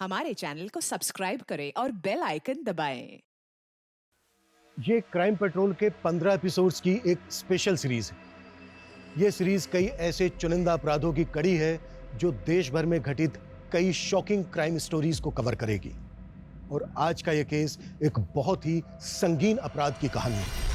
हमारे चैनल को सब्सक्राइब करें और बेल आइकन दबाएं। ये क्राइम पेट्रोल के 15 एपिसोड्स की एक स्पेशल सीरीज है। ये सीरीज कई ऐसे चुनिंदा अपराधों की कड़ी है जो देश भर में घटित कई शॉकिंग क्राइम स्टोरीज को कवर करेगी। और आज का ये केस एक बहुत ही संगीन अपराध की कहानी है।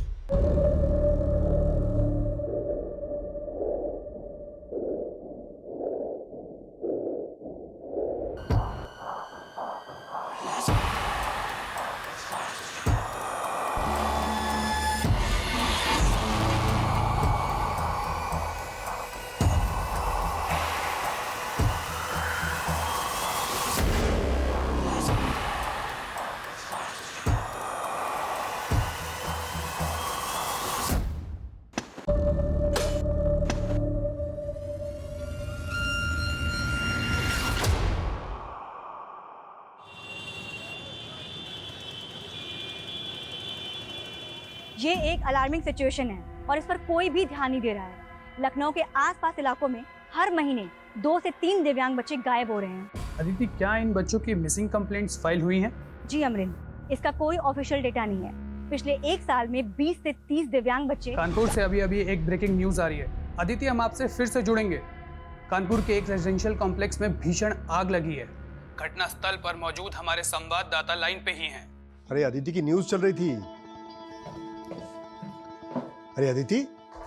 ये एक अलार्मिंग सिचुएशन है और इस पर कोई भी ध्यान नहीं दे रहा है। लखनऊ के आसपास इलाकों में हर महीने 2 से 3 दिव्यांग बच्चे गायब हो रहे हैं। अदिति, क्या इन बच्चों की मिसिंग कंप्लेंट्स फाइल हुई हैं? जी अमरिन, इसका कोई ऑफिशियल डेटा नहीं है। पिछले 1 साल में 20 से 30 दिव्यांग बच्चे। कानपुर से अभी एक ब्रेकिंग न्यूज आ रही है। अदिति, हम आपसे फिर से जुड़ेंगे। कानपुर के एक रेजिडेंशियल कॉम्प्लेक्स में भीषण आग लगी है। घटना स्थल पर मौजूद हमारे संवाददाता लाइन पे ही हैं। अरे अदिति की न्यूज चल रही थी। अरे अदिति,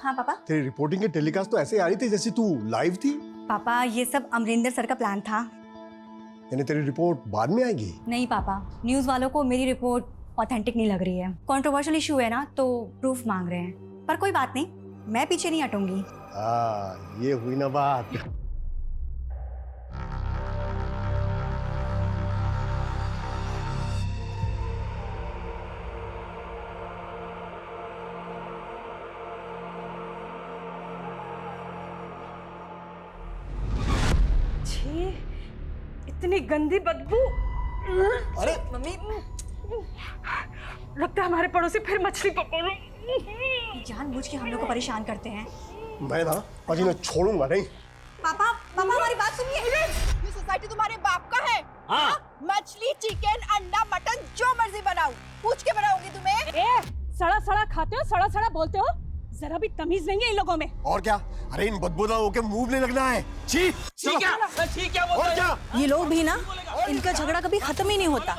हाँ पापा। तेरी रिपोर्टिंग की टेलीकास्ट तो ऐसे आ रही थी जैसे तू लाइव थी। पापा, ये सब अमरिंदर सर का प्लान था। यानी तेरी रिपोर्ट बाद में आएगी? नहीं पापा, न्यूज वालों को मेरी रिपोर्ट ऑथेंटिक नहीं लग रही है। कंट्रोवर्शियल इशू है ना, तो प्रूफ मांग रहे हैं। पर कोई बात नहीं, मैं पीछे नहीं हटूंगी। ये हुई ना बात। इतनी गंदी बदबू। अरे मम्मी, लगता है हमारे पड़ोसी फिर मछली पकड़ रहे। जानबूझ के हम लोग को परेशान करते हैं। मैं ना अजी ने छोड़ूंगा नहीं। पापा हमारी बात सुनिए। ये सोसाइटी तुम्हारे बाप का है? हाँ? मछली, चिकन, अंडा, मटन जो मर्जी बनाओ, पूछ के बनाऊंगी तुम्हें। सड़ा सड़ा खाते हो, सड़ा सड़ा बोलते हो, जरा भी तमीज नहीं है इन लोगों में। और क्या? अरे इन बदबूदारों के मुंह नहीं लगना है। छी क्या? और क्या? ये लोग भी ना, इनका झगड़ा कभी खत्म ही नहीं होता।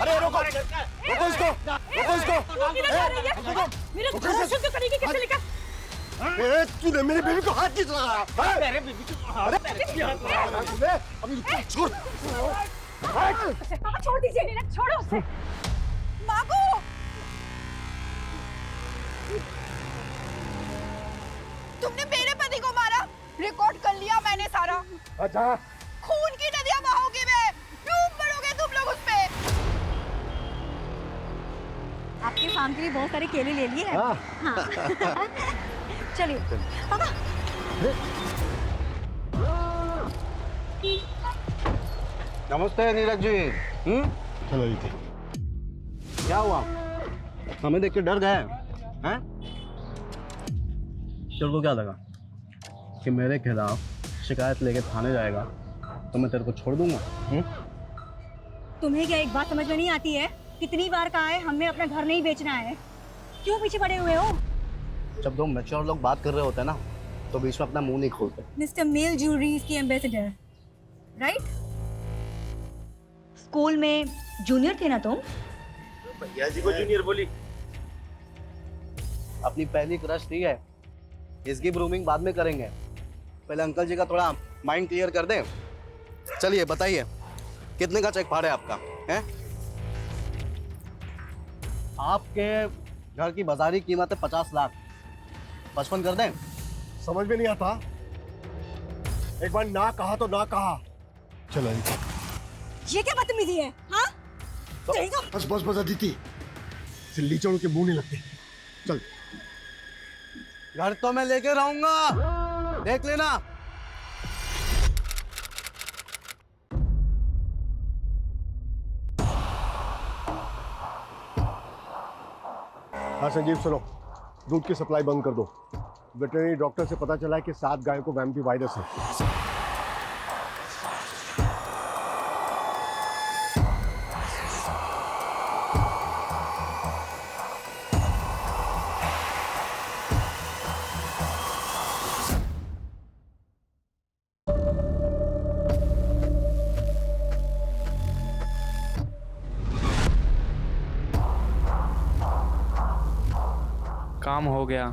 अरे रोको इसको, रोको इसको। मेरे को घर शुद्ध करेगी कैसे लेकर? तूने मेरी बेबी को हाथ किस लगाया? मेरे बेबी को अभी छोड़। पापा छोड़ दीजिए, नीना छोड़ो उसे। मागो, तुमने मेरे पति को मारा। रिकॉर्ड कर लिया मैंने सारा। अच्छा, खून की नदियां बहाओगे, मैं डूब मरोगे तुम लोग उस पे। आपके फार्म के लिए बहुत सारे केले ले लिए हैं। हाँ। चलिए पापा। नमस्ते नीरज जी। चलो रीति। क्या हुआ? हमें देख के डर गए हैं? तेरे को क्या लगा कि मेरे खिलाफ शिकायत लेके थाने जाएगा तो मैं तेरे को छोड़ दूंगा? तुम्हें क्या एक बात समझ में नहीं आती है? कितनी बार कहा है हमें अपना घर नहीं बेचना है, क्यों पीछे पड़े हुए हो? जब दो मैच्योर लोग बात कर रहे होते हैं ना, तो बीच में अपना मुंह नहीं खोलते। मिस्टर मेल ज्वेलरीज की एम्बेसडर, राइट? स्कूल में जूनियर थे ना तुम? भैया जी को जूनियर बोली। अपनी पहली क्रश थी है, इसकी ग्रूमिंग बाद में करेंगे। पहले अंकल जी का थोड़ा माइंड क्लियर कर दें। चलिए बताइए, कितने का चेक फाड़े आपका है? आपके घर की बाजारी कीमत है 50 लाख। 55 कर दें? समझ में नहीं आता। एक बार ना कहा तो ना कहा। चलो रीति। ये क्या बदतमीजी है? हाँ? बस बस बस अदिति, सिल्ली चढ़ के मुंह नहीं लगते। चल। घर तो मैं लेके रहूंगा, देख लेना। हाँ संजीव सुनो, दूध की सप्लाई बंद कर दो। वेटरनरी डॉक्टर से पता चला है कि 7 गायों को वैम्पी वायरस है। काम हो गया।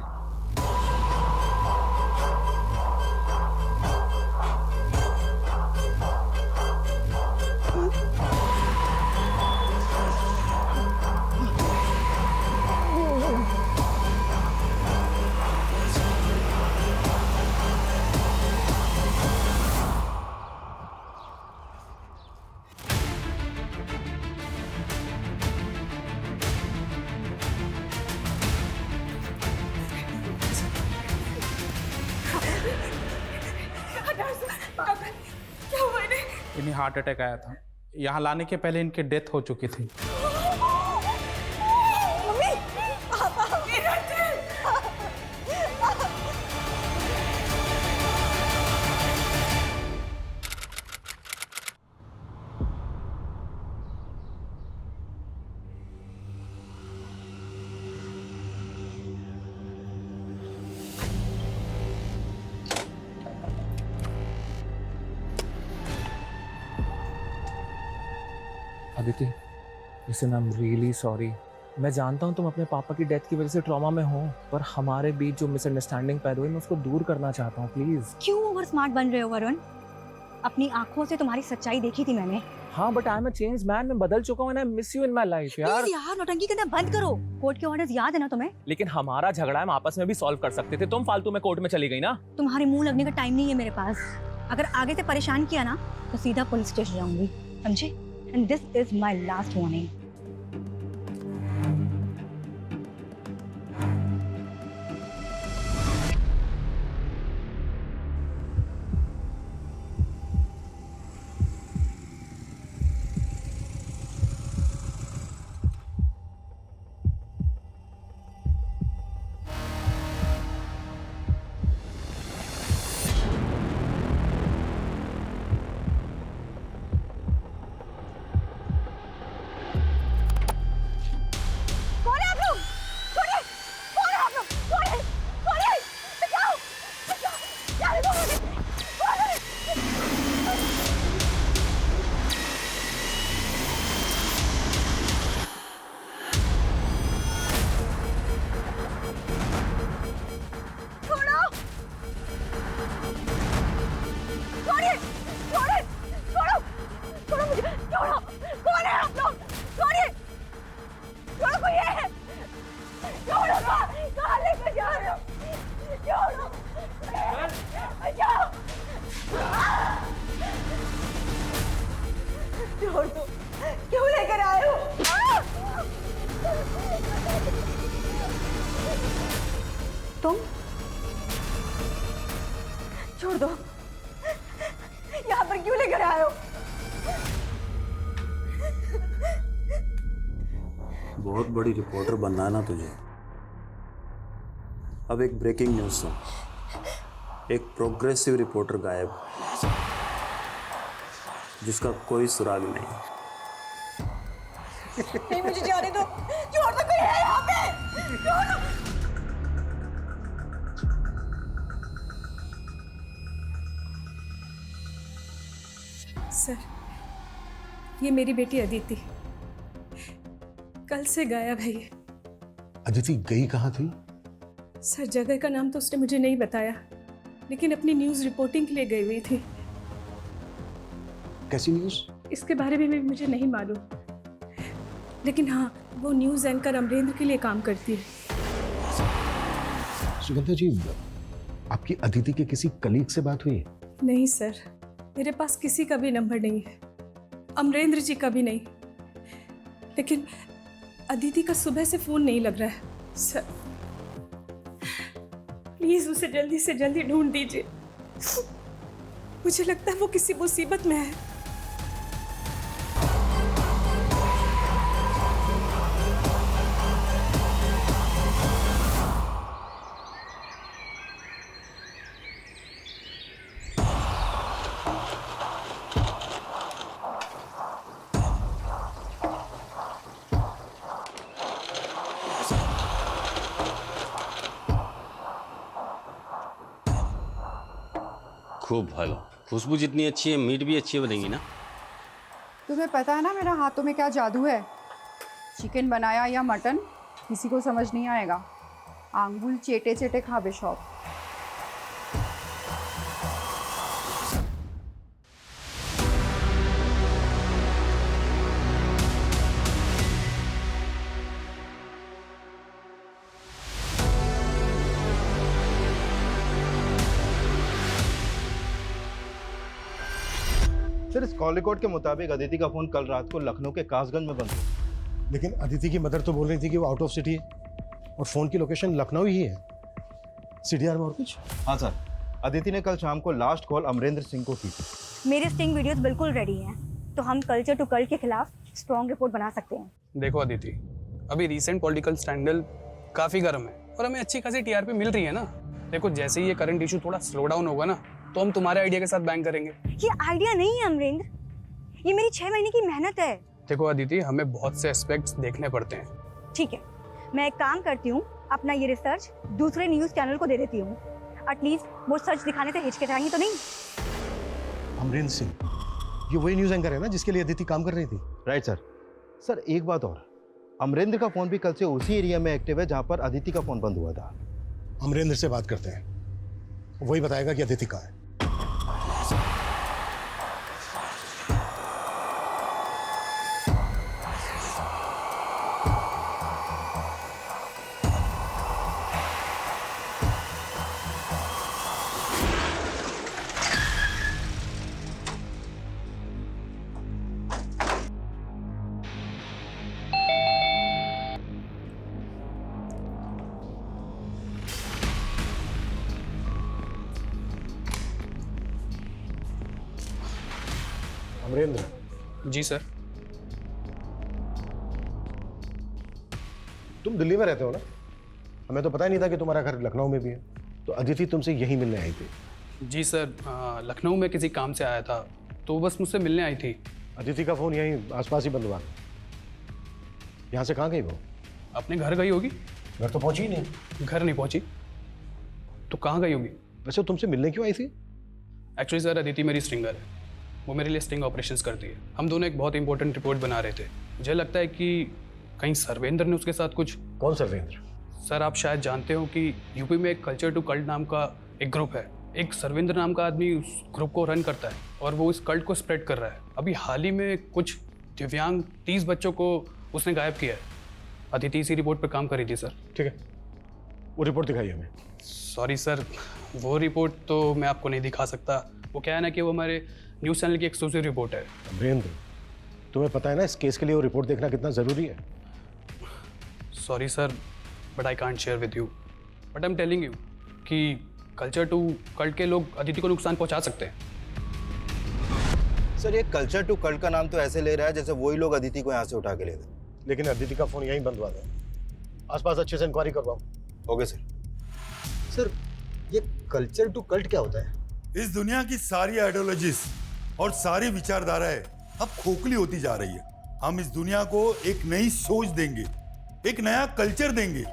क्या हुआ इन्हें? इन्हें हार्ट अटैक आया था। यहाँ लाने के पहले इनकी डेथ हो चुकी थी। मम्मी, पापा, इधर थे। Aditi, listen, I am really sorry. मैं जानता हूँ तुम अपने पापा की डेथ की वजह से ट्रॉमा में हो, पर हमारे बीच जो मिसअंडरस्टैंडिंग पैदा हुई मैं उसको दूर करना चाहता हूँ, प्लीज। क्यों ओवर स्मार्ट बन रहे हो वरुण? अपनी आंखों से तुम्हारी सच्चाई देखी थी मैंने। हाँ, but I am a changed man. मैं बदल चुका हूँ, I miss you in my life यार। प्लीज यार, नौटंकी करना बंद करो। कोर्ट के ऑर्डर्स याद है ना तुम्हें? लेकिन हमारा झगड़ा हम आपस में भी सॉल्व कर सकते थे। तुम फालतू में कोर्ट में चली गई ना। तुम्हारे मुंह लगने का टाइम नहीं है मेरे पास। अगर आगे से परेशान किया ना तो सीधा पुलिस स्टेशन जाऊंगी, समझे? And this is my last warning. छोड़ दो, क्यों लेकर आए हो? तुम छोड़ दो, यहाँ पर क्यों लेकर आए हो? बहुत बड़ी रिपोर्टर बनना है ना तुझे। अब एक ब्रेकिंग न्यूज़ सुन। एक प्रोग्रेसिव रिपोर्टर गायब, जिसका कोई सुराग नहीं। नहीं, मुझे जाने दो, छोड़ दो, कोई है यहाँ पे, छोड़ दो। सर, ये मेरी बेटी अदिति कल से गायब है। ये अदिति गई कहाँ थी? सर, जगह का नाम तो उसने मुझे नहीं बताया, लेकिन अपनी न्यूज़ रिपोर्टिंग के लिए गई हुई थी। कैसी न्यूज़? इसके बारे में भी मुझे नहीं मालूम, लेकिन हाँ, वो न्यूज़ एंकर अमरेंद्र के लिए काम करती है। सुगंधा जी, आपकी अदिति के किसी कलीग से बात हुई? नहीं सर, मेरे पास किसी का भी नंबर नहीं है, अमरेंद्र जी का भी नहीं। लेकिन अदिति का सुबह से फोन नहीं लग रहा है। सर प्लीज उसे जल्दी से जल्दी ढूंढ दीजिए। मुझे लगता है वो किसी मुसीबत में है। खूब भालो, खुशबू जितनी अच्छी है मीट भी अच्छी बनेगी ना। तुम्हें पता है ना मेरा हाथों में क्या जादू है। चिकन बनाया या मटन किसी को समझ नहीं आएगा। আঙ্গুল চেটে চেটে খাবে সব। सर इस कॉल रिकॉर्ड के मुताबिक अदिति का फोन कल रात को लखनऊ के कासगंज में बंद हुआ। लेकिन अदिति की मदर तो बोल रही थी कि वो आउट ऑफ सिटी है और फोन की लोकेशन लखनऊ ही है। सीडीआर में और कुछ? हाँ सर, अदिति ने कल शाम को लास्ट कॉल अमरेंद्र सिंह को की थी। मेरे स्टिंग वीडियोस बिल्कुल रेडी हैं, तो हम कल्चर टू कल्ट के खिलाफ स्ट्रॉन्ग रिपोर्ट बना सकते हैं। देखो अदिति, अभी रिसेंट पॉलिटिकल स्कैंडल काफ़ी गर्म है और हमें अच्छी खासी टीआरपी मिल रही है ना। देखो जैसे ही ये करंट इशू थोड़ा स्लो डाउन होगा ना, तो हम तुम्हारे आइडिया के साथ बैंक करेंगे। ये आइडिया नहीं है अमरेंद्र, ये मेरी 6 महीने की मेहनत है। देखो अदिति, हमें बहुत से एस्पेक्ट्स देखने पड़ते हैं। ठीक है, मैं एक काम करती हूँ, अपना ये रिसर्च दूसरे न्यूज़ चैनल को दे देती हूँ। एटलीस्ट वो सच दिखाने से हिचकिचाएंगे तो नहीं। अमरेंद्र सिंह, ये वही न्यूज़ एंकर है ना जिसके लिए अदिति काम कर रही थी? Right sir. सर एक बात और, अमरेंद्र का फोन भी कल से उसी एरिया में एक्टिव है जहाँ पर अदिति का फोन बंद हुआ था। अमरेंद्र से बात करते हैं, वही बताएगा कि अदिति कहाँ है। अमरेंद्र जी सर। तुम दिल्ली में रहते हो ना? हमें तो पता ही नहीं था कि तुम्हारा घर लखनऊ में भी है। तो अदिति तुमसे यही मिलने आई थी? जी सर, लखनऊ में किसी काम से आया था, तो बस मुझसे मिलने आई थी। अदिति का फोन यहीं आसपास ही बंद हुआ। यहाँ से कहाँ गई वो? अपने घर गई होगी। घर तो पहुंची ही नहीं। घर नहीं पहुंची तो कहाँ गई होगी? वैसे तुमसे मिलने क्यों आई थी? एक्चुअली सर, अदिति मेरी स्ट्रिंगर है, वो मेरे लिए स्टिंग ऑपरेशंस करती है। हम दोनों एक बहुत इंपॉर्टेंट रिपोर्ट बना रहे थे। मुझे लगता है कि कहीं सर्वेंद्र ने उसके साथ कुछ। कौन सर्वेंद्र? सर आप शायद जानते हो कि यूपी में एक कल्चर टू कल्ट नाम का एक ग्रुप है। एक सर्वेंद्र नाम का आदमी उस ग्रुप को रन करता है और वो इस कल्ट को स्प्रेड कर रहा है। अभी हाल ही में कुछ दिव्यांग 30 बच्चों को उसने गायब किया है। अदिति इसी रिपोर्ट पर काम कर रही थी सर। ठीक है, वो रिपोर्ट दिखाइए हमें। सॉरी सर, वो रिपोर्ट तो मैं आपको नहीं दिखा सकता। वो क्या है ना कि वो हमारे न्यूज़ चैनल की एक्सक्लूसिव रिपोर्ट है। अमरेंद्र, तुम्हें पता है ना इस केस के लिए वो रिपोर्ट देखना कितना ज़रूरी है? Sorry sir, but I can't share with you, but I am telling you कि कल्चर टू कल्ट के लोग अदिति को नुकसान पहुंचा सकते हैं। सर ये कल्चर टू कल्ट का नाम तो ऐसे ले रहा है जैसे वही लोग अदिति को यहाँ से उठा के ले गए। लेकिन अदिति का फोन यहीं बंद हुआ था। आसपास अच्छे से इंक्वायरी करवाओ। Okay sir. सर ये कल्चर टू कल्ट क्या होता है? इस दुनिया की सारी आइडियोलॉजीज और सारी विचारधाराएं अब खोखली होती जा रही है। हम इस दुनिया को एक नई सोच देंगे, एक नया कल्चर देंगे,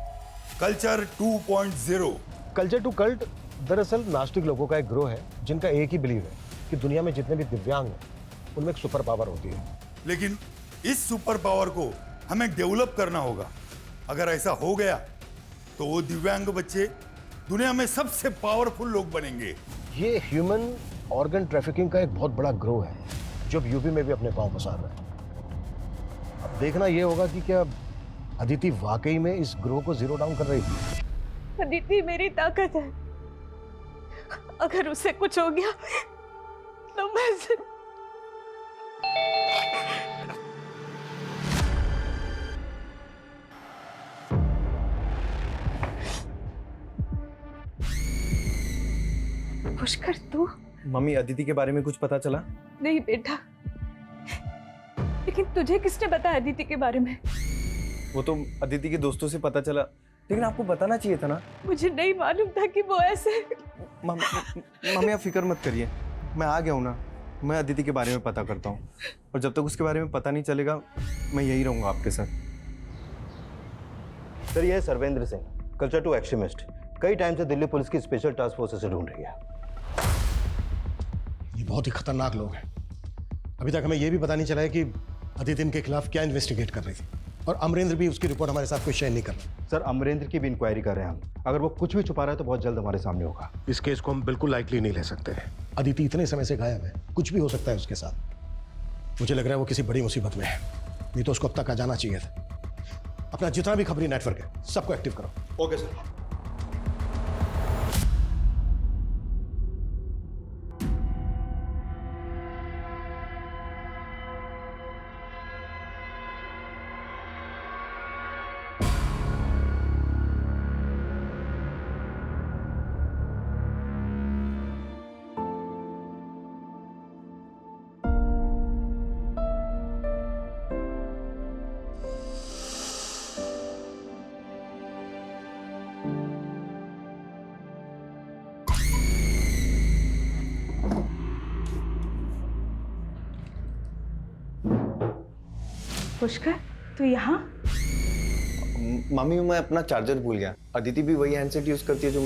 कल्चर 2.0। कल्चर टू कल्ट दरअसल नास्तिक लोगों का एक ग्रोह है जिनका एक ही बिलीव है कि दुनिया में जितने भी दिव्यांग हैं उनमें एक सुपर पावर होती है। लेकिन इस सुपर पावर को हमें डेवलप करना होगा। अगर ऐसा हो गया तो वो दिव्यांग बच्चे दुनिया में सबसे पावरफुल लोग बनेंगे। ये ह्यूमन ऑर्गन ट्रैफिकिंग का एक बहुत बड़ा ग्रोह है जो अब यूपी में भी अपने पांव पसार रहा है। अब देखना ये होगा कि क्या अदिति वाकई में इस ग्रोह को जीरो डाउन कर रही थी। अदिति मेरी ताकत है, अगर उसे कुछ हो गया तो मैं पुष्कर, तू? मम्मी, अदिति के बारे में कुछ पता चला? नहीं बेटा, लेकिन तुझे किसने बताया अदिति के बारे में? वो तो अदिति के दोस्तों से पता चला, लेकिन आपको बताना चाहिए था ना। मुझे नहीं मालूम था कि वो ऐसे। मम्मी आप फिक्र मत करिए, मैं आ गया हूँ ना। मैं अदिति के बारे में पता करता हूँ और जब तक उसके बारे में पता नहीं चलेगा मैं यही रहूँगा आपके साथ। सर ये है Sarvendra Singh, culture to extremist. कई टाइम से दिल्ली पुलिस की स्पेशल टास्क फोर्स से ढूंढ रही है। ये बहुत ही खतरनाक लोग हैं। अभी तक हमें यह भी पता नहीं चला है कि अदिति इनके खिलाफ क्या इन्वेस्टिगेट कर रही थी और अमरेंद्र भी उसकी रिपोर्ट हमारे साथ कोई शेयर नहीं कर रहा। सर अमरेंद्र की भी इंक्वायरी कर रहे हैं हम। अगर वो कुछ भी छुपा रहा है तो बहुत जल्द हमारे सामने होगा। इस केस को हम बिल्कुल लाइटली नहीं ले सकते। अदिति इतने समय से गायब है, कुछ भी हो सकता है उसके साथ। मुझे लग रहा है वो किसी बड़ी मुसीबत में है, नहीं तो उसको अब तक आ जाना चाहिए था। अपना जितना भी खबरी नेटवर्क है सबको एक्टिव करो। Okay sir. पुष्कर, तू यहाँ? मामी मैं अपना चार्जर भूल गया। अदिति भी वही हैंडसेट यूज करती है जो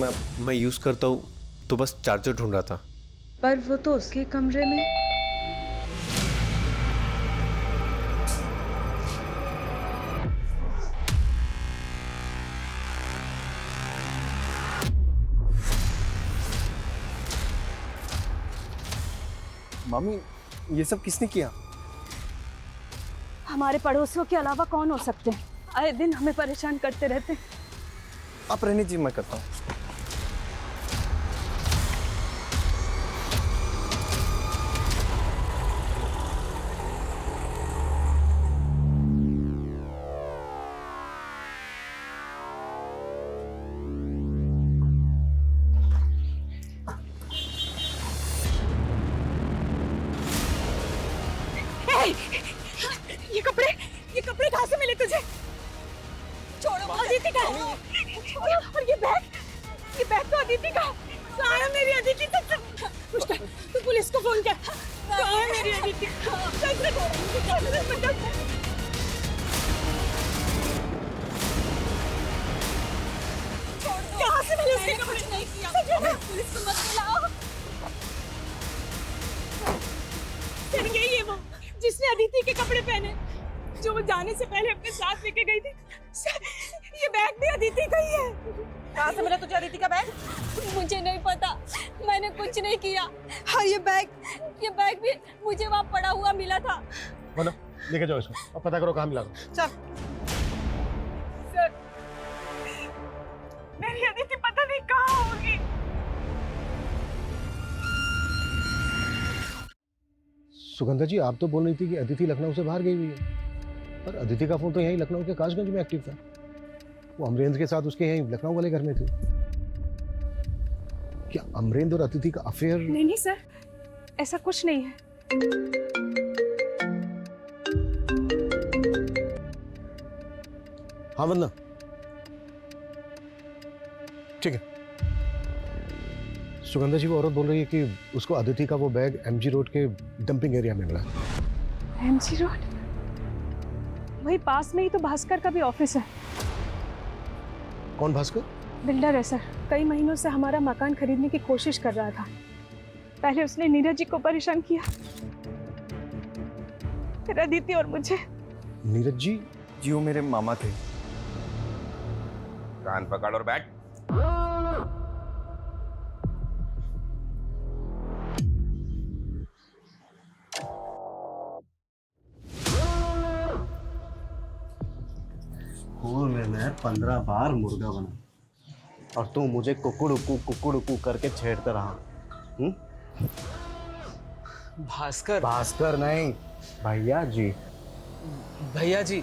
मैं यूज करता हूँ, तो बस चार्जर ढूंढ रहा था। पर वो तो उसके कमरे में। मामी ये सब किसने किया? हमारे पड़ोसियों के अलावा कौन हो सकते हैं? आए दिन हमें परेशान करते रहते हैं। आप रहने जी, मैं करता हूँ। ये कपड़े कहाँ से मिले तुझे? छोड़ो, अदिति का है। और ये बैग तो अदिति का। कहाँ है मेरी अदिति? पुष्कर, तू पुलिस को फोन कर। कहाँ है मेरी अदिति? कहाँ से मिले उसके कपड़े? नहीं किया, पुलिस को मत बुलाओ। फिर यही है वो जिसने अदिति के कपड़े पहने, जो वो जाने से पहले अपने साथ लेके गई थी। ये बैग भी अदिति का ही है। कहाँ से मिला तुझे अदिति का बैग? मुझे नहीं पता, मैंने कुछ नहीं किया। हाँ ये बैग भी मुझे वहाँ पड़ा हुआ मिला था। बोलो, लेके जाओ इसको और पता करो कहाँ मिला। चल। सर, मेरी अदिति पता नहीं कहाँ होगी। सुगंधा जी, आप तो बोल रही थी कि अदिति लखनऊ से बाहर गई हुई है, पर अदिति का फोन तो यहीं लखनऊ के कासगंज में एक्टिव था। वो अमरेंद्र के साथ उसके यहीं लखनऊ वाले घर में थी। क्या अमरेंद्र और अदिति का अफेयर? नहीं सर, ऐसा कुछ नहीं है। हाँ वंदना, ठीक है। सुगंधा जी, वो औरत बोल रही है कि उसको अदिति का वो बैग एमजी रोड के डंपिंग एरिया में मिला। MG road? वही पास में ही तो भास्कर का भी ऑफिस है। कौन भास्कर? बिल्डर है सर, कई महीनों से हमारा मकान खरीदने की कोशिश कर रहा था। पहले उसने नीरज जी को परेशान किया, फिर अदिति और मुझे। नीरज जी? जी वो मेरे मामा थे। कान पकड़ और बैठ। स्कूल में मैं 15 बार मुर्गा बना और तू मुझे कुकुड़ करके छेड़ते रहा। भास्कर? भास्कर नहीं, भैया जी। भैया जी?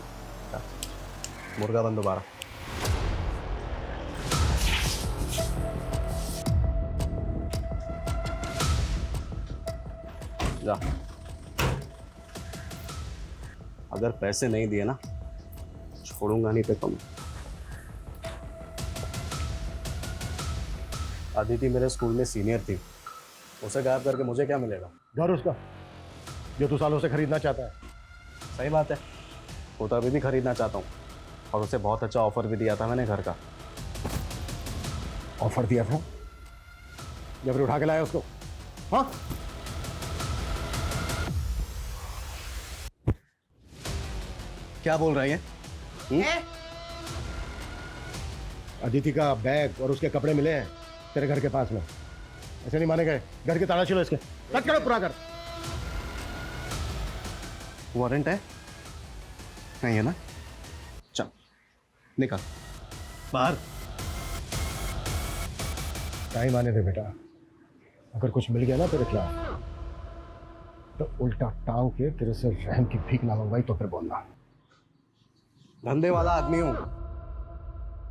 मुर्गा बन दोबारा। जा। अगर पैसे नहीं दिए ना, छोड़ूंगा नहीं पे तुम। अदिति मेरे स्कूल में सीनियर थी, उसे गायब करके मुझे क्या मिलेगा? घर उसका जो तू सालों से खरीदना चाहता है। सही बात है, वो तो अभी भी खरीदना चाहता हूँ और उसे बहुत अच्छा ऑफर भी दिया था मैंने घर का। ऑफर दिया था? या फिर उठा के लाया उसको? हाँ, क्या बोल रही है? अदिति का बैग और उसके कपड़े मिले हैं तेरे घर के पास में। ऐसे नहीं माने गए। घर की तलाशी लो इसके। कट करो पूरा घर। वारंट है नहीं है ना? चल निकाल बाहर। टाइम आने दे बेटा। अगर कुछ मिल गया ना तेरे खिलाफ तो उल्टा टांग के तेरे से रहम की भीख ना मंगवाई तो फिर बोलना। धंधे वाला आदमी हूं,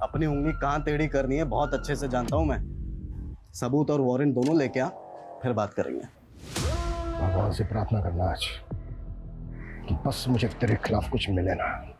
अपनी उंगली कहां टेढ़ी करनी है बहुत अच्छे से जानता हूं मैं। सबूत और वारंट दोनों लेके आ, फिर बात करेंगे। भगवान से प्रार्थना करना आज कि बस मुझे तेरे खिलाफ कुछ मिले ना।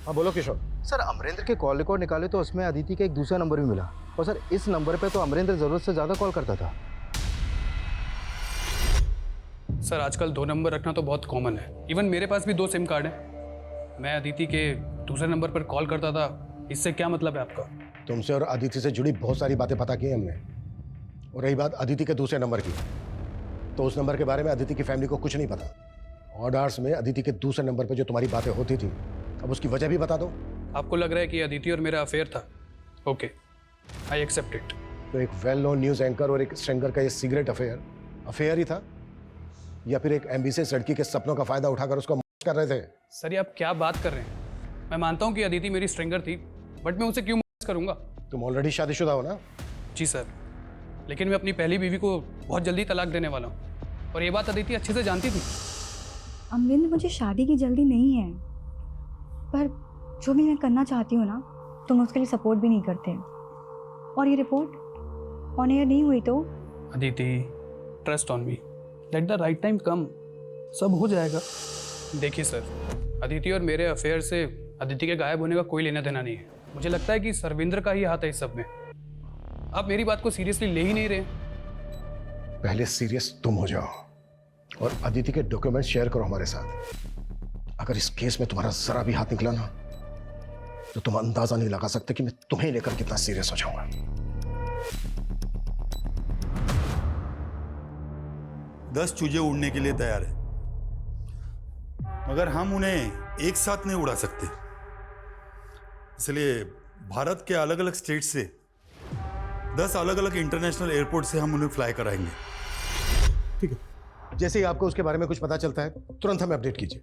हाँ बोलो किशोर। सर अमरेंद्र के कॉल रिकॉर्ड निकाले तो उसमें अदिति का एक दूसरा नंबर भी मिला, और सर इस नंबर पे तो अमरेंद्र जरूरत से ज्यादा कॉल करता था। सर आजकल 2 नंबर रखना तो बहुत कॉमन है। इवन मेरे पास भी 2 सिम कार्ड हैं। मैं अदिति के दूसरे नंबर पर कॉल करता था। इससे क्या मतलब है आपका? तुमसे और अदिति से जुड़ी बहुत सारी बातें पता की हमने। और रही बात अदिति के दूसरे नंबर की, तो उस नंबर के बारे में अदिति की फैमिली को कुछ नहीं पता। ऑड आवर्स में अदिति के दूसरे नंबर पर जो तुम्हारी बातें होती थी, अब उसकी वजह भी बता दो। आपको लग रहा है कि अदिति और मेरा अफेयर था? Okay, I accept it. तो एक वेल नोन न्यूज एंकर और एक स्ट्रिंगर का ये सीक्रेट अफेयर ही था, या फिर एक एम्बिशियस लड़की के सपनों का फायदा उठाकर उसको कर रहे थे? सर ये आप क्या बात कर रहे हैं? मैं मानता हूँ कि अदिति मेरी स्ट्रिंगर थी, बट मैं उसे क्यों करूँगा? तुम ऑलरेडी शादीशुदा हो ना? जी सर, लेकिन मैं अपनी पहली बीवी को बहुत जल्दी तलाक देने वाला हूँ, और ये बात अदिति अच्छे से जानती थी। अमरिंदर, मुझे शादी की जल्दी नहीं है, पर जो भी मैं करना चाहती हूँ ना, तुम उसके लिए सपोर्ट भी नहीं करते। और ये रिपोर्ट ऑन एयर नहीं हुई तो? Aditi, trust on me, let the right time come, सब हो जाएगा। देखिए सर, अदिति और मेरे अफेयर से अदिति के गायब होने का कोई लेना देना नहीं है। मुझे लगता है कि सरविंद्र का ही हाथ है इस सब में। आप मेरी बात को सीरियसली ले ही नहीं रहे। पहले सीरियस तुम हो जाओ और अदिति के डॉक्यूमेंट शेयर करो हमारे साथ। अगर इस केस में तुम्हारा जरा भी हाथ निकला ना, तो तुम अंदाजा नहीं लगा सकते कि मैं तुम्हें लेकर कितना सीरियस हो जाऊंगा। 10 चूजे उड़ने के लिए तैयार है, मगर हम उन्हें एक साथ नहीं उड़ा सकते। इसलिए भारत के अलग अलग स्टेट से 10 अलग अलग इंटरनेशनल एयरपोर्ट से हम उन्हें फ्लाई कराएंगे। ठीक है, जैसे ही आपको उसके बारे में कुछ पता चलता है तुरंत हमें अपडेट कीजिए।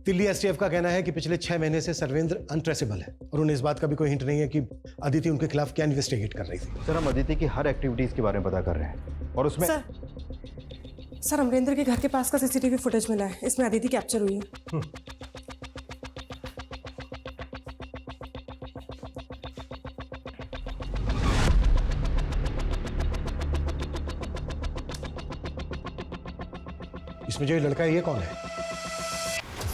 दिल्ली एसटीएफ का कहना है कि पिछले 6 महीने से सर्वेंद्र अनट्रेसेबल है, और उन्हें इस बात का भी कोई हिंट नहीं है कि अदिति उनके खिलाफ क्या इन्वेस्टिगेट कर रही थी। सर हम अदिति की हर एक्टिविटीज के बारे में पता कर रहे हैं, और उसमें सर अमरेंद्र के घर के पास का सीसीटीवी फुटेज मिला है, इसमें अदिति कैप्चर हुई है। इसमें जो ये लड़का है ये कौन है?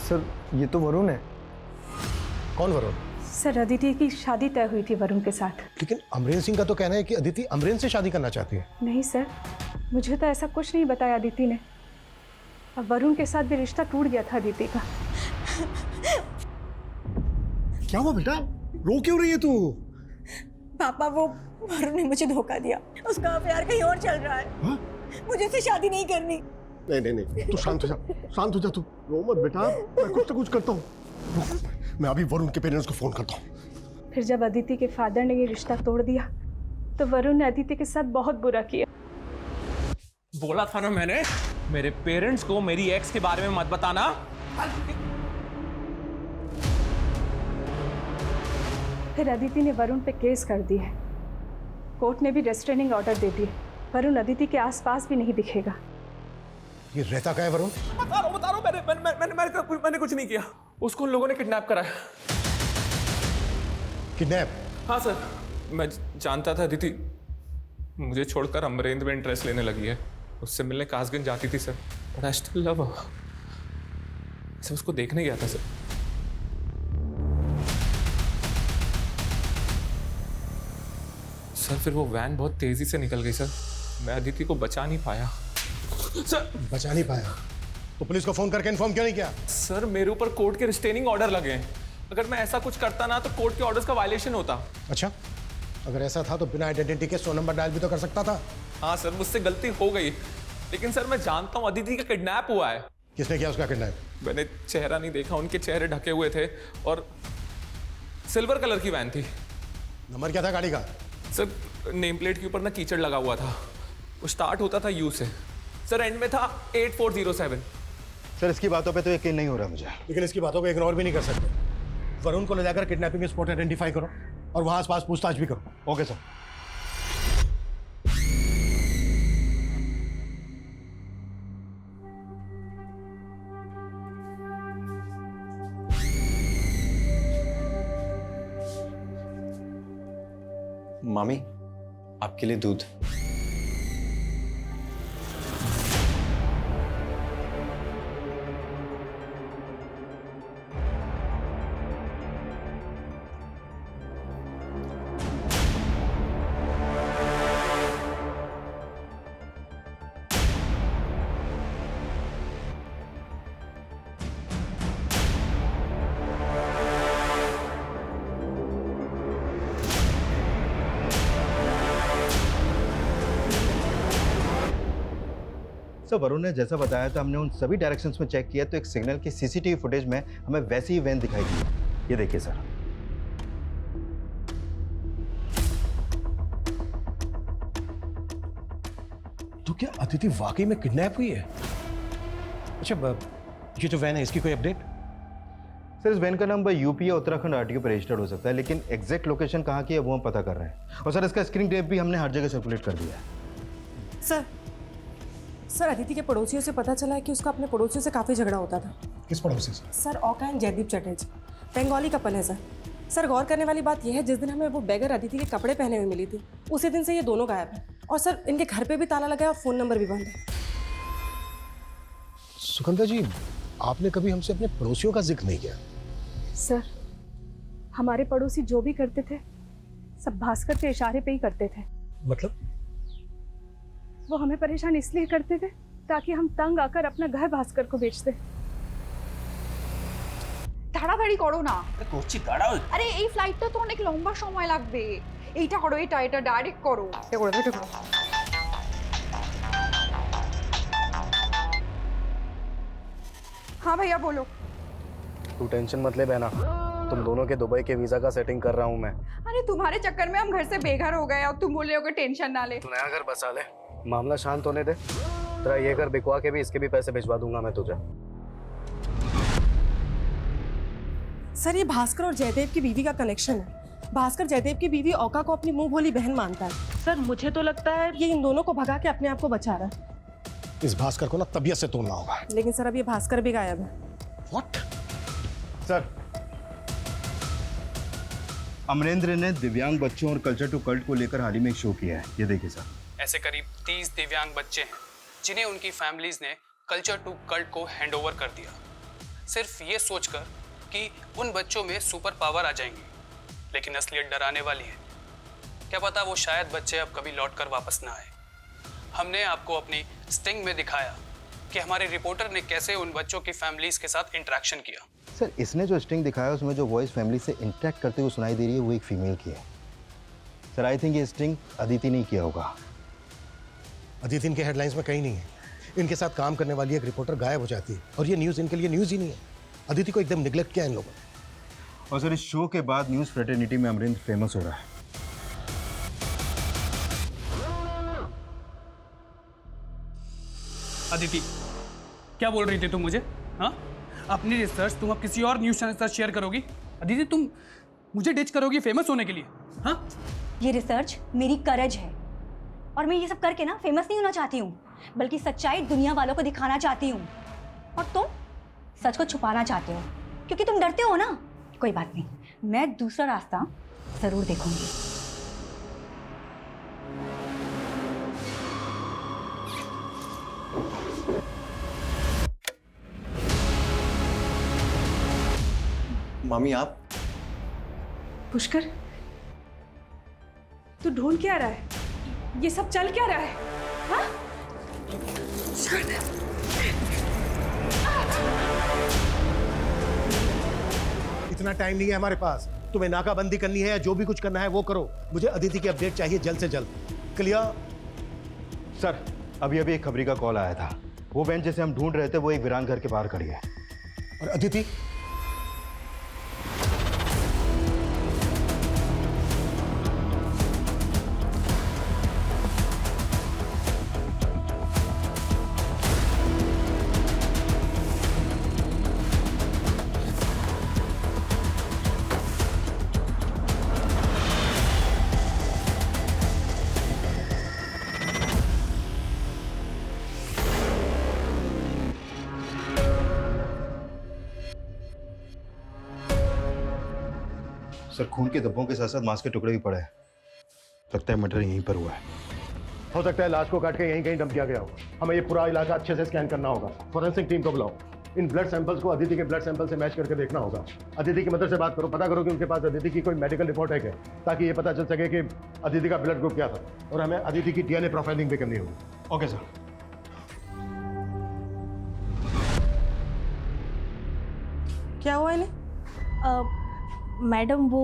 सर ये तो वरुण है। कौन वरुण? सर अदिति की शादी तय हुई थी वरुण के साथ। लेकिन अमरेंद्र सिंह का तो कहना है कि अदिति अमरेंद्र से शादी करना चाहती है। नहीं सर, मुझे तो ऐसा कुछ नहीं बताया अदिति ने। अब वरुण के साथ भी रिश्ता टूट गया था अदिति का। क्या हुआ बेटा, रो क्यों रही है तू? पापा, वो वरुण ने मुझे धोखा दिया, उसका अफेयर कहीं और चल रहा है। हा? मुझे उससे शादी नहीं करनी। नहीं, तू शांत हो जा, शांत हो जा तू। रो मत बेटा, मैं कुछ ना कुछ करता हूँ। मैं अभी वरुण के पेरेंट्स को फोन करता हूँ। फिर जब अदिति के फादर ने ये रिश्ता तोड़ दिया तो वरुण ने अदिति के साथ बहुत बुरा किया। बोला था ना मैंने, मेरे पेरेंट्स को मेरी एक्स के बारे में मत बताना। फिर अदिति ने वरुण पे केस कर दी है। कोर्ट ने भी रेस्ट्रेनिंग ऑर्डर दे दिए। वरुण अदिति के आसपास भी नहीं दिखेगा। ये रहता क्या है वरुण? बता रहा हूँ, मैंने कुछ नहीं किया। उसको उन लोगों ने किडनैप करा है। किडनैप? हाँ सर, मैं जानता था अदिति मुझे छोड़कर अमरेंद्र में इंटरेस्ट लेने लगी है। उससे मिलने कासगंज जाती थी sir, but I still love her. Sir उसको देखने गया था सर। सर फिर वो वैन बहुत तेजी से निकल गई सर, मैं अदिति को बचा नहीं पाया। सर बचा नहीं पाया? तो पुलिस को फोन करके इन्फॉर्म क्यों नहीं किया? सर मेरे ऊपर कोर्ट के रिस्ट्रेनिंग ऑर्डर लगे हैं। अगर मैं ऐसा कुछ करता ना तो कोर्ट के ऑर्डर्स का वायलेशन होता। अच्छा, अगर ऐसा था तो बिना आइडेंटिटी के 100 नंबर डायल भी तो कर सकता था। हाँ सर, मुझसे गलती हो गई, लेकिन सर मैं जानता हूँ अदिति का किडनैप हुआ है। किसने किया उसका किडनैप? मैंने चेहरा नहीं देखा, उनके चेहरे ढके हुए थे और सिल्वर कलर की वैन थी। नंबर क्या था गाड़ी का? सर नेम प्लेट के ऊपर ना कीचड़ लगा हुआ था, वो स्टार्ट होता था यू से, सर एंड में था 8407। सर इसकी बातों पे तो यकीन नहीं हो रहा मुझे। लेकिन इसकी बातों को इग्नोर भी नहीं कर सकते। वरुण को ले जाकर किडनैपिंग स्पॉट आइडेंटिफाई करो और वहां आसपास पूछताछ भी करो। Okay sir. मामी, आपके लिए दूध। सर वरुण ने जैसा बताया था, हमने उन सभी डायरेक्शंस में चेक किया तो एक सिग्नल की सीसीटीवी फुटेज में हमें वैसी ही वैन दिखाई दी। ये देखिए सर। तो क्या अदिति वाकई में किडनैप हुई है? अच्छा, ये जो वैन है इसकी कोई अपडेट? सर इस वैन का नंबर यूपी या उत्तराखंड आरटीओ पर रजिस्टर्ड हो सकता है, लेकिन एग्जैक्ट लोकेशन कहाँ की है वो हम पता कर रहे हैं। और सर इसका स्क्रीन टेप भी हमने हर जगह सर्कुलेट कर दिया है। सर अदिति के पड़ोसियों से पता चला है कि उसका अपने पड़ोसियों से काफ़ी झगड़ा होता था। किस पड़ोसी से? सर औका एंड जयदीप चटर्जी, बंगाली कपल है सर। सर गौर करने वाली बात यह है, जिस दिन हमें वो बैगर अदिति के कपड़े पहने हुए मिली थी, उसी दिन से ये दोनों गायब हैं। और सर इनके घर पे भी ताला लगा है और फ़ोन नंबर भी बंद है। सुगंधा जी, आपने कभी हमसे अपने पड़ोसियों का जिक्र नहीं किया। सर हमारे पड़ोसी जो भी करते थे सब भास्कर के इशारे पे ही करते थे। मतलब? वो हमें परेशान इसलिए करते थे ताकि हम तंग आकर अपना घर भास्कर को बेचते। তাড়াতাড়ি করো না। করছি দাঁড়াও। আরে এই ফ্লাইটটা তো অনেক লম্বা সময় লাগবে। এইটা করো, এটা ডাইরেক্ট করো। এটা করো। हाँ भैया बोलो। तू टेंशन मत ले बहना, तुम दोनों के दुबई के वीजा का सेटिंग कर रहा हूँ मैं। अरे तुम्हारे चक्कर में हम घर से बेघर हो गए और तुम बोल रहे हो कि टेंशन ना ले। तू नया घर बसा ले, मामला शांत होने दे। तेरा ये घर बिकवा के भी इसके भी पैसे भिजवा दूंगा मैं तुझे। सर ये भास्कर और जयदेव की बीवी का कनेक्शन है। भास्कर जयदेव की बीवी औका को अपनी मुंह भोली बहन मानता है। सर मुझे तो लगता है ये इन दोनों को भगा के अपने आप को बचा रहा है। इस भास्कर को ना तबीयत से तोड़ना होगा। लेकिन सर अब ये भास्कर भी गायब है। What? सर अमरेंद्र ने दिव्यांग बच्चों और कल्चर टू कल्ट को लेकर हाल ही में एक शो किया है। ये देखिए सर। ऐसे करीब 30 दिव्यांग बच्चे हैं जिन्हें उनकी फैमिलीज ने कल्चर टू कल्ट को हैंडओवर कर दिया, सिर्फ ये सोचकर कि उन बच्चों में सुपर पावर आ जाएंगी। लेकिन असलियत डराने वाली है। क्या पता वो शायद बच्चे अब कभी लौटकर वापस ना आए। हमने आपको अपनी स्टिंग में दिखाया कि हमारे रिपोर्टर ने कैसे उन बच्चों की फैमिलीज के साथ इंटरेक्शन किया। सर इसने जो स्टिंग दिखाया उसमें जो वॉइस फैमिली से इंटरेक्ट करते हुए सुनाई दे रही है वो एक फीमेल की है। सर आई थिंक ये स्टिंग अदिति ने किया होगा। अदिति इनके हेडलाइंस में कहीं नहीं है। इनके साथ काम करने वाली एक रिपोर्टर गायब हो जाती है और ये न्यूज़ इनके लिए न्यूज़ ही नहीं है। अदिति को एकदम निगलेक्ट किया इन लोगों ने। और सर इस शो के बाद न्यूज़ फ्रेटर्निटी में अमरेंद्र फेमस हो रहा है। अदिति क्या बोल रही थी तुम मुझे? हाँ, अपनी रिसर्च तुम अब किसी और न्यूज़ चैनल के साथ शेयर करोगी? अदिति तुम मुझे डिच करोगी फेमस होने के लिए? हाँ, ये रिसर्च मेरी करज है और मैं ये सब करके ना फेमस नहीं होना चाहती हूँ, बल्कि सच्चाई दुनिया वालों को दिखाना चाहती हूँ। और तुम सच को छुपाना चाहते हो क्योंकि तुम डरते हो ना। कोई बात नहीं, मैं दूसरा रास्ता जरूर देखूंगी। मामी आप? पुष्कर तू ढूंढ क्या रहा है? ये सब चल क्या रहा है? हाँ? इतना टाइम नहीं है हमारे पास। तुम्हें नाकाबंदी करनी है या जो भी कुछ करना है वो करो। मुझे अदिति की अपडेट चाहिए जल्द से जल्द। क्लियर? सर अभी अभी एक खबरी का कॉल आया था। वो वैन जिसे हम ढूंढ रहे थे वो एक वीरान घर के बाहर खड़ी है। और अदिति? सर खून के धब्बों के साथ साथ मांस के टुकड़े भी पड़े हैं। लगता है मर्डर यहीं पर हुआ है। हो सकता है लाश को काट के यहीं कहीं डंप किया गया हो। हमें ये पूरा इलाका अच्छे से स्कैन करना होगा। फॉरेंसिक टीम को बुलाओ। इन ब्लड सैंपल्स को अदिति के ब्लड सैंपल से मैच करके देखना होगा। अदिति की मदर से बात करो, पता करो कि उनके पास अदिति की कोई मेडिकल रिपोर्ट है क्या, ताकि ये पता चल सके कि अदिति का ब्लड ग्रुप क्या था। और हमें अदिति की डीएनए प्रोफाइलिंग भी करनी होगी। Okay sir. क्या हुआ इन्हें? मैडम वो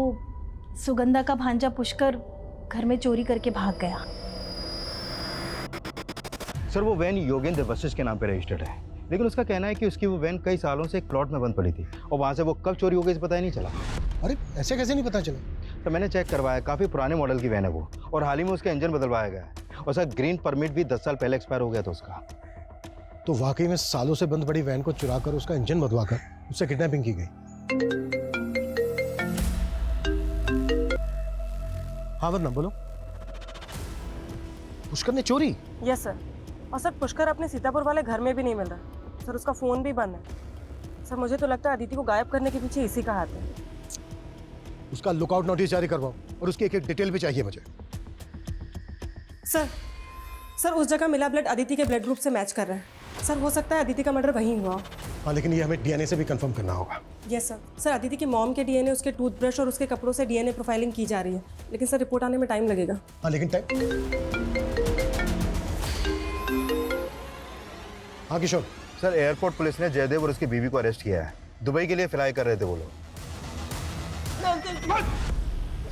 सुगंधा का भांजा पुष्कर घर में चोरी करके भाग गया। सर वो वैन योगेंद्र वशिष्ठ के नाम पे रजिस्टर्ड है, लेकिन उसका कहना है कि उसकी वो वैन कई सालों से एक प्लॉट में बंद पड़ी थी और वहाँ से वो कब चोरी हो गई इस पता ही नहीं चला। अरे ऐसे कैसे नहीं पता चला? तो मैंने चेक करवाया, काफ़ी पुराने मॉडल की वैन है वो, और हाल ही में उसका इंजन बदलवाया गया है। और सर ग्रीन परमिट भी 10 साल पहले एक्सपायर हो गया था उसका। तो वाकई में सालों से बंद पड़ी वैन को चुरा कर उसका इंजन बदलवाकर उससे किडनैपिंग की गई। हाँ वरना बोलो। पुष्कर ने चोरी? Yes sir. और सर पुष्कर अपने सीतापुर वाले घर में भी नहीं मिल रहा सर। उसका फ़ोन भी बंद है सर। मुझे तो लगता है अदिति को गायब करने के पीछे इसी का हाथ है। उसका लुकआउट नोटिस जारी करवाओ और उसकी एक एक डिटेल भी चाहिए मुझे। सर उस जगह मिला ब्लड अदिति के ब्लड ग्रुप से मैच कर रहा है सर। हो सकता है अदिति का मर्डर वहीं हुआ। हाँ लेकिन ये हमें डीएनए से भी कंफर्म करना होगा। Yes sir. सर अदिति की मॉम के डीएनए, उसके टूथब्रश और उसके कपड़ों से डीएनए प्रोफाइलिंग की जा रही है, लेकिन सर रिपोर्ट आने में टाइम लगेगा। हाँ लेकिन टाइम। हाँ किशोर। सर एयरपोर्ट पुलिस ने जयदेव और उसकी बीवी को अरेस्ट किया है। दुबई के लिए फ्लाई कर रहे थे वो लोग।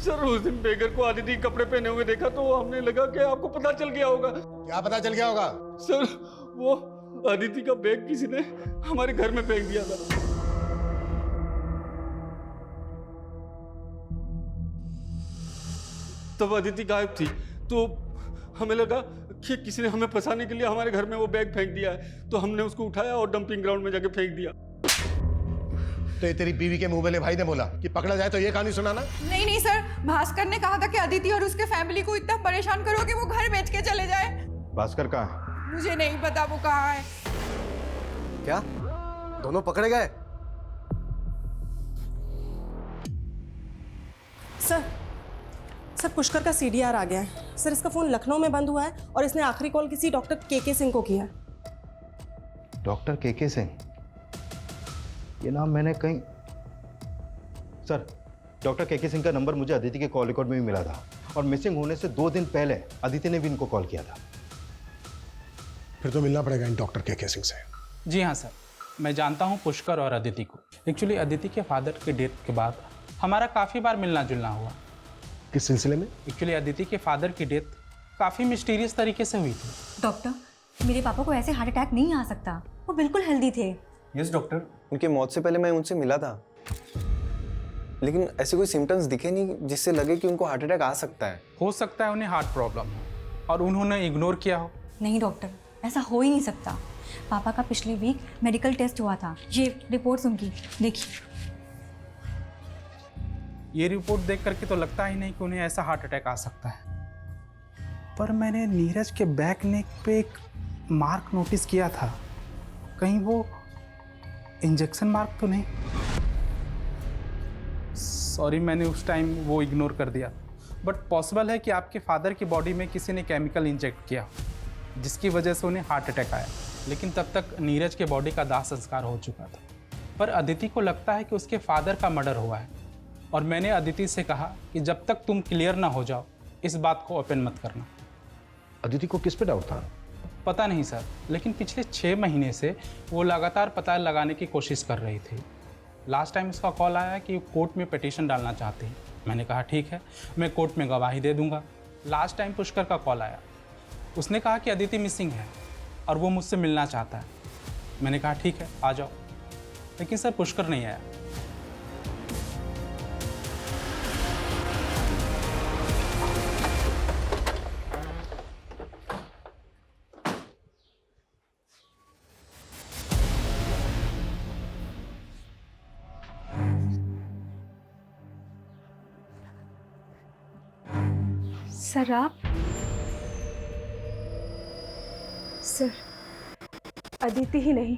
सर उस दिन बेगर को अदिति कपड़े पहने हुए देखा तो हमने लगा कि आपको पता चल गया होगा। क्या पता चल गया होगा? सर वो अदिति का बैग किसी ने हमारे घर में फेंक दिया था। तब अदिति गायब थी तो हमें लगा कि किसी ने हमें फंसाने के लिए हमारे घर में वो बैग फेंक दिया है, तो हमने उसको उठाया और डंपिंग ग्राउंड में जाके फेंक दिया। तो ये तेरी बीवी के मुंह वाले भाई ने बोला कि पकड़ा जाए तो ये कहानी सुनाना? नहीं नहीं सर, भास्कर ने कहा था कि अदिति और उसके फैमिली को इतना परेशान करो कि वो घर बेच के चले जाए। भास्कर कहाँ है? मुझे नहीं पता वो कहाँ है। क्या दोनों पकड़े गए? सर पुष्कर का सीडीआर आ गया है सर। इसका फोन लखनऊ में बंद हुआ है और इसने आखिरी कॉल किसी डॉक्टर के सिंह को किया। डॉक्टर के सिंह? ये नाम मैंने कहीं। सर डॉक्टर के सिंह का नंबर मुझे अदिति के कॉल रिकॉर्ड में भी मिला था और मिसिंग होने से 2 दिन पहले अदिति ने भी इनको कॉल किया था। फिर तो मिलना पड़ेगा इन डॉक्टर के सिंह से। जी हाँ सर, मैं जानता हूँ पुष्कर और अदिति को। एक्चुअली अदिति के फादर के डेथ के बाद हमारा काफ़ी बार मिलना जुलना हुआ। किस सिलसिले में? एक्चुअली अदिति के फादर की डेथ काफ़ी मिस्टीरियस तरीके से हुई थी। डॉक्टर मेरे पापा को ऐसे हार्ट अटैक नहीं आ सकता, वो बिल्कुल हेल्दी थे। यस डॉक्टर, उनके मौत से पहले मैं उनसे मिला था, लेकिन ऐसे कोई सिम्टम्स दिखे नहीं जिससे लगे कि उनको हार्ट अटैक आ सकता है। हो सकता है उन्हें हार्ट प्रॉब्लम हो और उन्होंने इग्नोर किया हो। नहीं डॉक्टर, ऐसा हो ही नहीं सकता। पापा का पिछले वीक मेडिकल टेस्ट हुआ था, ये रिपोर्ट्स उनकी देखिए। ये रिपोर्ट देख करके तो लगता ही नहीं कि उन्हें ऐसा हार्ट अटैक आ सकता है। पर मैंने नीरज के बैक नेक पे एक मार्क नोटिस किया था, कहीं वो इंजेक्शन मार्क तो नहीं? सॉरी, मैंने उस टाइम वो इग्नोर कर दिया। बट पॉसिबल है कि आपके फादर की बॉडी में किसी ने केमिकल इंजेक्ट किया जिसकी वजह से उन्हें हार्ट अटैक आया, लेकिन तब तक नीरज के बॉडी का दाह संस्कार हो चुका था। पर अदिति को लगता है कि उसके फादर का मर्डर हुआ है और मैंने अदिति से कहा कि जब तक तुम क्लियर ना हो जाओ इस बात को ओपन मत करना। अदिति को किस पे डाउट था? पता नहीं सर, लेकिन पिछले 6 महीने से वो लगातार पता लगाने की कोशिश कर रही थी लास्ट टाइम इसका कॉल आया कि कोर्ट में पिटीशन डालना चाहते हैं। मैंने कहा ठीक है, मैं कोर्ट में गवाही दे दूंगा। लास्ट टाइम पुष्कर का कॉल आया, उसने कहा कि अदिति मिसिंग है और वो मुझसे मिलना चाहता है। मैंने कहा ठीक है, आ जाओ। लेकिन सर पुष्कर नहीं आया। सर आप? सर, अदिति ही नहीं,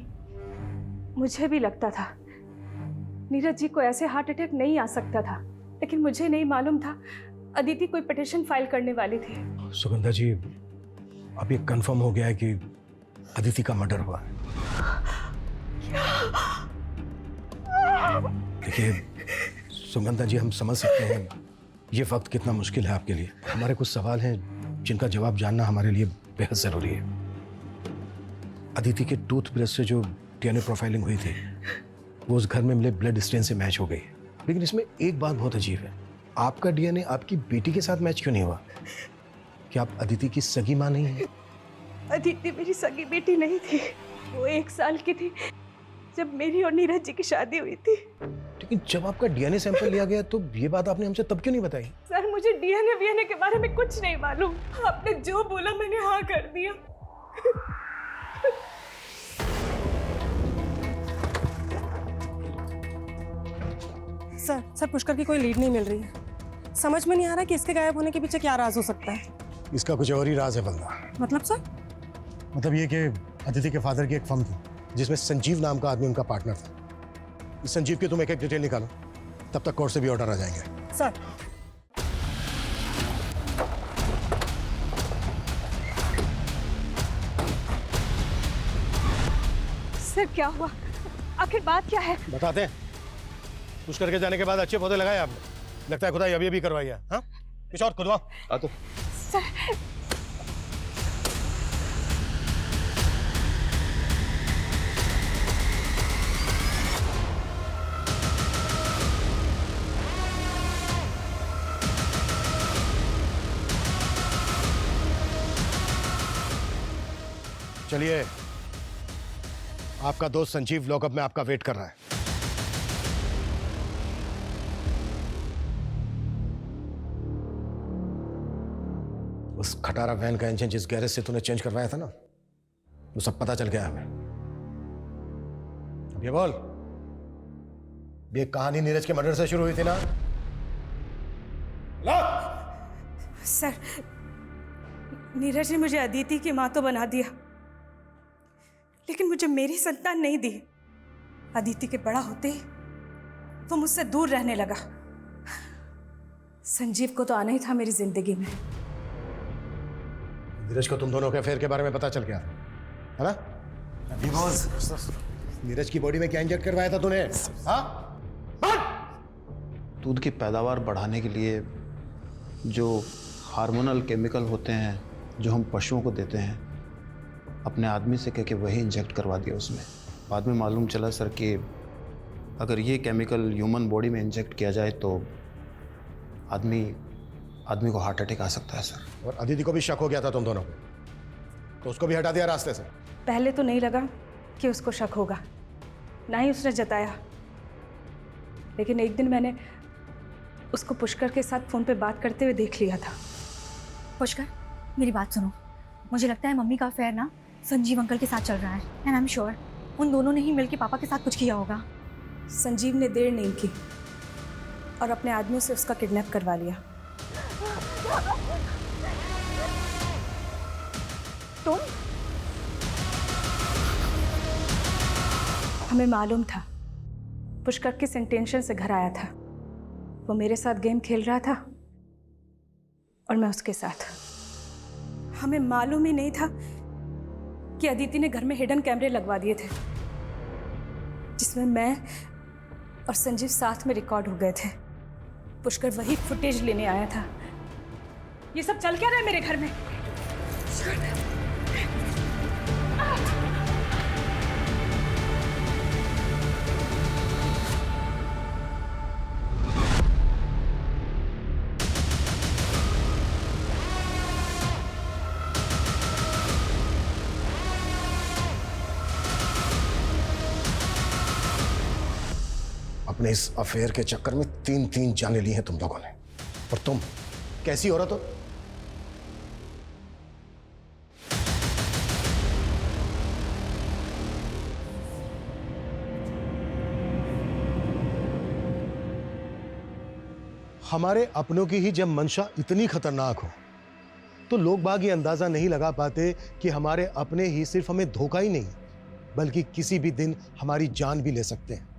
मुझे भी लगता था नीरज जी को ऐसे हार्ट अटैक नहीं आ सकता था, लेकिन मुझे नहीं मालूम था अदिति कोई पिटीशन फाइल करने वाली थी। सुगंधा जी, अब ये कंफर्म हो गया है कि अदिति का मर्डर हुआ है। देखिए सुगंधा जी, हम समझ सकते हैं ये वक्त कितना मुश्किल है आपके लिए। हमारे कुछ सवाल हैं जिनका जवाब जानना हमारे लिए बेहद ज़रूरी है। अदिति के टूथब्रश से जो डीएनए प्रोफाइलिंग हुई थी वो उस घर में मिले ब्लड स्टेन से मैच हो गई, लेकिन इसमें एक बात बहुत अजीब है, आपका डीएनए आपकी बेटी के साथ मैच क्यों नहीं हुआ? क्या आप अदिति की सगी माँ नहीं है? अदिति मेरी सगी बेटी नहीं थी, वो 1 साल की थी जब मेरी और नीरज जी की शादी हुई थी। लेकिन जब आपका डीएनए सैंपल लिया गया तो ये बात आपने हमसे तब क्यों नहीं बताई? सर, मुझे डीएनए के बारे में कुछ नहीं मालूम, आपने जो बोला मैंने हाँ कर दिया। सर पुष्कर की कोई लीड नहीं मिल रही है। समझ में नहीं आ रहा कि इसके गायब होने के पीछे क्या राज हो सकता है। इसका कुछ और ही राज है बंदा। मतलब सर? मतलब ये कि अदिति के फादर की एक फर्म थी जिसमें संजीव नाम का आदमी उनका पार्टनर था। इस संजीव की तुम एक डिटेल निकालो, तब तक कोर्ट से भी ऑर्डर आ जाएंगे। सर सर क्या हुआ? आखिर बात क्या है? बताते हैं। पुष्कर के जाने के बाद अच्छे पौधे लगाए आपने, लगता है खुदाई अभी अभी करवाई है। हाँ, कुछ और खुदवाओ। आ तो सर, चलिए, आपका दोस्त संजीव लॉकअप में आपका वेट कर रहा है। उस खटारा वैन का इंजन जिस गैरेज से तूने चेंज करवाया था ना, वो सब पता चल गया हमें। अब ये बोल, ये कहानी नीरज के मर्डर से शुरू हुई थी ना? सर, नीरज ने मुझे अदिति की मां तो बना दिया, लेकिन मुझे मेरी संतान नहीं दी। अदिति के बड़ा होते ही वो मुझसे दूर रहने लगा। संजीव को तो आना ही था मेरी जिंदगी में। नीरज को तुम दोनों के अफेयर के बारे में पता चल गया है ना? नीरज की बॉडी में क्या इंजेक्ट करवाया था तूने? हाँ? दूध की पैदावार बढ़ाने के लिए जो हार्मोनल केमिकल होते हैं जो हम पशुओं को देते हैं, अपने आदमी से कह के वही इंजेक्ट करवा दिया उसमें। बाद में मालूम चला सर कि अगर ये केमिकल ह्यूमन बॉडी में इंजेक्ट किया जाए तो आदमी को हार्ट अटैक आ सकता है सर। और अदिति को भी शक हो गया था तुम दोनों को, तो उसको भी हटा दिया रास्ते से? पहले तो नहीं लगा कि उसको शक होगा, ना ही उसने जताया, लेकिन एक दिन मैंने उसको पुष्कर के साथ फोन पे बात करते हुए देख लिया था। पुष्कर, मेरी बात सुनो। मुझे लगता है मम्मी का अफेयर ना संजीव अंकल के साथ चल रहा है, एंड आई एम श्योर उन दोनों ने ही मिलकर पापा के साथ कुछ किया होगा। संजीव ने देर नहीं की और अपने आदमियों से उसका किडनैप करवा लिया। तुम? हमें मालूम था पुष्कर किस इंटेंशन से घर आया था। वो मेरे साथ गेम खेल रहा था और मैं उसके साथ। हमें मालूम ही नहीं था कि अदिति ने घर में हिडन कैमरे लगवा दिए थे जिसमें मैं और संजीव साथ में रिकॉर्ड हो गए थे। पुष्कर वही फुटेज लेने आया था। ये सब चल क्या रहा है मेरे घर में? अपने इस अफेयर के चक्कर में 3-3 जाने ली हैं तुम लोगों ने। और तुम कैसी औरत हो? हमारे अपनों की ही जब मंशा इतनी खतरनाक हो तो लोग बाग ये अंदाजा नहीं लगा पाते कि हमारे अपने ही सिर्फ हमें धोखा ही नहीं बल्कि किसी भी दिन हमारी जान भी ले सकते हैं।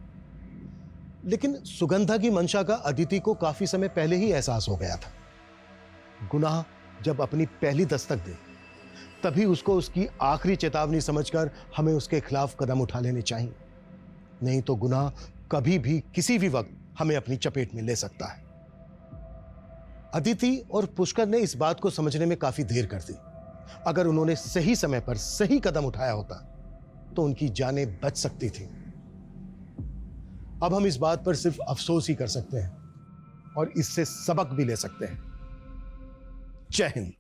लेकिन सुगंधा की मंशा का अदिति को काफी समय पहले ही एहसास हो गया था। गुनाह जब अपनी पहली दस्तक दे तभी उसको उसकी आखिरी चेतावनी समझकर हमें उसके खिलाफ कदम उठा लेने चाहिए, नहीं तो गुनाह कभी भी किसी भी वक्त हमें अपनी चपेट में ले सकता है। अदिति और पुष्कर ने इस बात को समझने में काफी देर कर दी। अगर उन्होंने सही समय पर सही कदम उठाया होता तो उनकी जानें बच सकती थी। अब हम इस बात पर सिर्फ अफसोस ही कर सकते हैं और इससे सबक भी ले सकते हैं। जय Hind.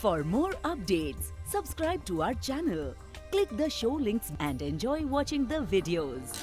For more updates, subscribe to our channel, click the show links and enjoy watching the videos.